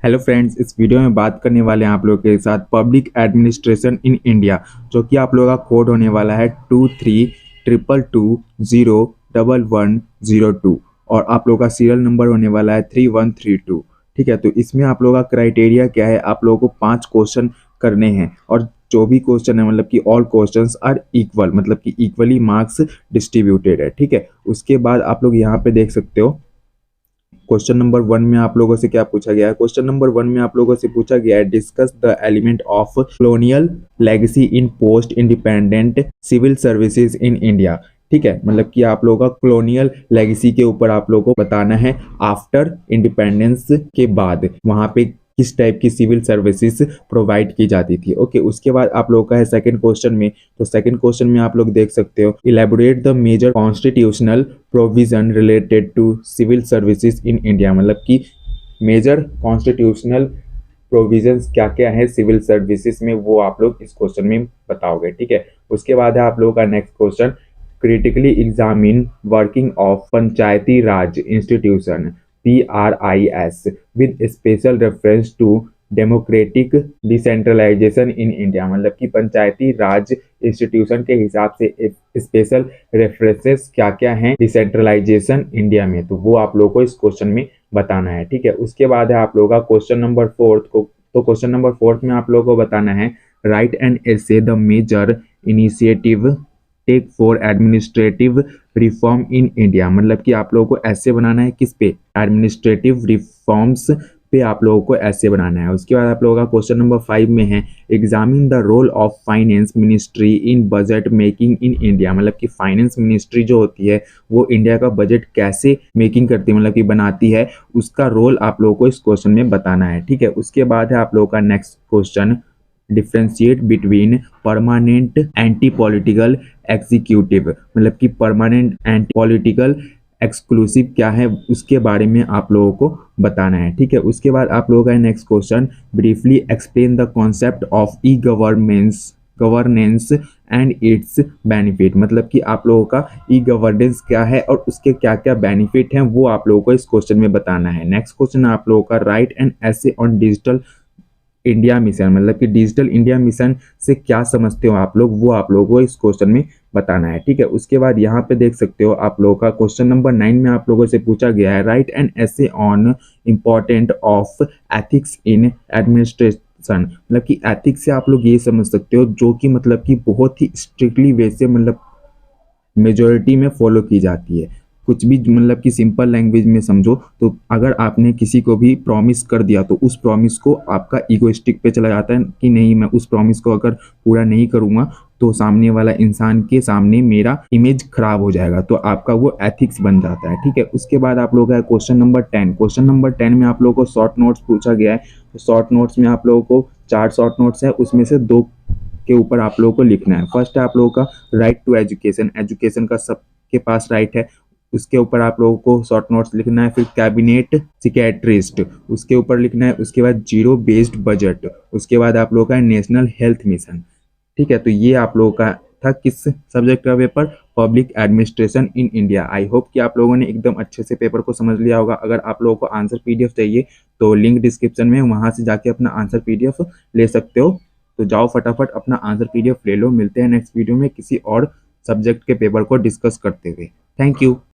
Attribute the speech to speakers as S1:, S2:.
S1: Hello friends, इस video में बात करने वाले हैं आप लोगों के साथ पब्लिक एडमिनिस्ट्रेशन इन इंडिया, जो कि आप लोगों का कोड होने वाला है 2322201102 और आप लोगों का सीरियल नंबर होने वाला है 3132। ठीक है, तो इसमें आप लोगों का क्राइटेरिया क्या है, आप लोगों को 5 क्वेश्चन करने हैं और जो भी क्वेश्चन है मतलब कि ऑल क्वेश्चंस आर इक्वल, मतलब कि इक्वली मार्क्स डिस्ट्रीब्यूटेड है। ठीक है, उसके बाद आप लोग यहाँ पे देख सकते हो क्वेश्चन नंबर 1 में आप लोगों से क्या पूछा गया है। क्वेश्चन नंबर 1 में आप लोगों से पूछा गया है, discuss the element of colonial legacy in post independent civil services in India. ठीक है, मतलब कि आप लोगों का कॉलोनियल लेगेसी के ऊपर आप लोगों को बताना है आफ्टर इंडिपेंडेंस के बाद वहां पे किस टाइप की सिविल सर्विसेज प्रोवाइड की जाती थी। ओके, उसके बाद आप लोगों का है सेकंड क्वेश्चन में, तो सेकंड क्वेश्चन में आप लोग देख सकते हो, elaborate the major constitutional provision related to civil services in India. मतलब कि मेजर कॉन्स्टिट्यूशनल प्रोविजंस क्या क्या है सिविल सर्विसेज में, वो आप लोग इस क्वेश्चन में बताओगे। ठीक है, उसके बाद है आप लोगों का next question, critically examine working of Panchayati Raj institution PRIS with special reference to democratic decentralisation in India. मतलब कि पंचायती राज इंस्टीट्यूशन के हिसाब से स्पेशल रेफरेंसेस क्या क्या हैं डिसेंट्रलाइजेशन इंडिया में, तो वो आप लोगों को इस क्वेश्चन में बताना है। ठीक है, उसके बाद है आप लोगों का क्वेश्चन नंबर 4 को, तो क्वेश्चन नंबर 4 में आप लोगों को बताना है, write and essay the major initiative take for administrative reform in India. मतलब कि आप लोगों को ऐसे बनाना है किस पे, एडमिनिस्ट्रेटिव रिफॉर्म्स पे आप लोगों को ऐसे बनाना है। उसके बाद आप लोगों का क्वेश्चन नंबर 5 में है, examine the role of finance ministry in budget making in India. मतलब कि फाइनेंस मिनिस्ट्री जो होती है वो इंडिया का बजट कैसे मेकिंग करती है, मतलब कि बनाती है, उसका रोल आप लोगों को इस क्वेश्चन में बताना है। ठीक है, उसके बाद है आप लोगों का next question, differentiate between permanent anti political executive. मतलब कि परमानेंट एंटी पॉलिटिकल एक्सक्लूसिव क्या है उसके बारे में आप लोगों को बताना है। ठीक है, उसके बाद आप लोगों का next question, briefly explain the concept of e governance and it's benefit. मतलब कि आप लोगों का ई गवर्नेंस क्या है और उसके क्या क्या बेनिफिट हैं वो आप लोगों को इस क्वेश्चन में बताना है। नेक्स्ट क्वेश्चन आप लोगों का, राइट एंड ऐसे ऑन डिजिटल इंडिया मिशन। मतलब कि डिजिटल इंडिया मिशन से क्या समझते हो आप लोग, वो आप लोगों को इस क्वेश्चन में बताना है। ठीक है, उसके बाद यहाँ पे देख सकते हो आप लोगों का क्वेश्चन नंबर 9 में आप लोगों से पूछा गया है, राइट एंड ऐसे on important of ethics in administration. मतलब कि एथिक्स से आप लोग ये समझ सकते हो जो कि मतलब कि बहुत ही स्ट्रिक्टली वे से मतलब मेजोरिटी में फॉलो की जाती है। कुछ भी मतलब कि सिंपल लैंग्वेज में समझो तो अगर आपने किसी को भी प्रॉमिस कर दिया तो उस प्रॉमिस को आपका ईगोइस्टिक पे चला जाता है कि नहीं, मैं उस प्रॉमिस को अगर पूरा नहीं करूँगा तो सामने वाला इंसान के सामने मेरा इमेज खराब हो जाएगा, तो आपका वो एथिक्स बन जाता है। ठीक है, उसके बाद आप लोगों का क्वेश्चन नंबर 10। क्वेश्चन नंबर 10 में आप लोगों को शॉर्ट नोट्स पूछा गया है, तो शॉर्ट नोट्स में आप लोगों को 4 शॉर्ट नोट्स है, उसमें से 2 के ऊपर आप लोगों को लिखना है। फर्स्ट है आप लोगों का राइट टू एजुकेशन, एजुकेशन का सबके पास राइट है, उसके ऊपर आप लोगों को शॉर्ट नोट्स लिखना है। फिर कैबिनेट सिकेट्रिस्ट, उसके ऊपर लिखना है। उसके बाद जीरो बेस्ड बजट, उसके बाद आप लोगों का नेशनल हेल्थ मिशन। ठीक है, तो ये आप लोगों का था किस सब्जेक्ट का paper, public administration in India. I hope कि आप लोगों ने एकदम अच्छे से पेपर को समझ लिया होगा। अगर आप लोगों को आंसर पीडीएफ चाहिए तो लिंक डिस्क्रिप्शन में, वहां से जाके अपना आंसर पीडीएफ ले सकते हो। तो जाओ फटाफट अपना आंसर पीडीएफ ले लो। मिलते हैं नेक्स्ट वीडियो में किसी और सब्जेक्ट के पेपर को डिस्कस करते हुए। Thank you.